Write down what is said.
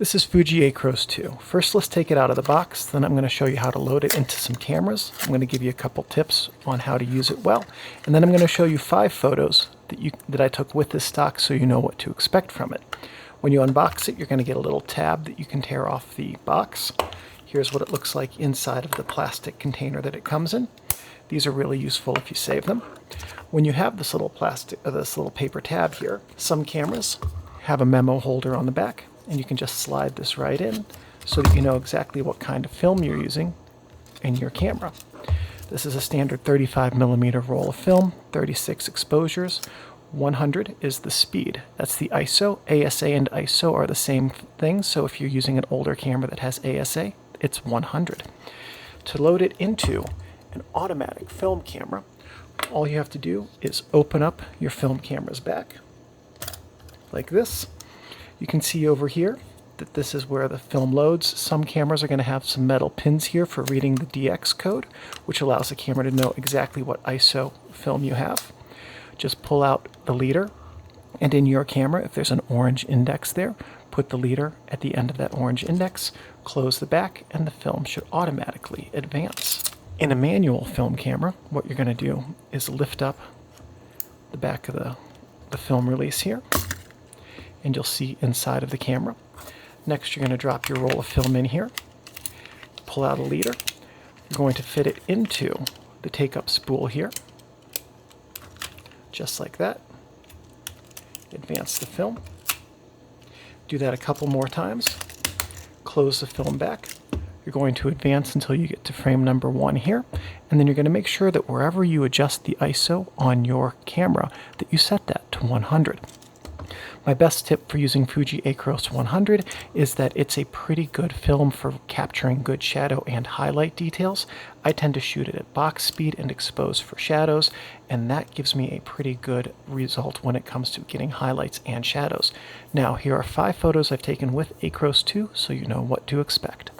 This is Fuji Acros II. First, let's take it out of the box, then I'm going to show you how to load it into some cameras. I'm going to give you a couple tips on how to use it well, and then I'm going to show you 5 photos that I took with this stock so you know what to expect from it. When you unbox it, you're going to get a little tab that you can tear off the box. Here's what it looks like inside of the plastic container that it comes in. These are really useful if you save them. When you have this little paper tab here, some cameras have a memo holder on the back, and you can just slide this right in so that you know exactly what kind of film you're using in your camera. This is a standard 35mm roll of film, 36 exposures. 100 is the speed. That's the ISO. ASA and ISO are the same thing, so if you're using an older camera that has ASA, it's 100. To load it into an automatic film camera, all you have to do is open up your film camera's back, like this. You can see over here that this is where the film loads. Some cameras are going to have some metal pins here for reading the DX code, which allows the camera to know exactly what ISO film you have. Just pull out the leader, and in your camera, if there's an orange index there, put the leader at the end of that orange index, close the back, and the film should automatically advance. In a manual film camera, what you're going to do is lift up the back of the film release here, and you'll see inside of the camera. Next, you're going to drop your roll of film in here, pull out a leader. You're going to fit it into the take-up spool here, just like that. Advance the film. Do that a couple more times. Close the film back. You're going to advance until you get to frame number 1 here, and then you're going to make sure that wherever you adjust the ISO on your camera, that you set that to 100. My best tip for using Fuji Acros 100 is that it's a pretty good film for capturing good shadow and highlight details. I tend to shoot it at box speed and expose for shadows, and that gives me a pretty good result when it comes to getting highlights and shadows. Now, here are 5 photos I've taken with Acros II so you know what to expect.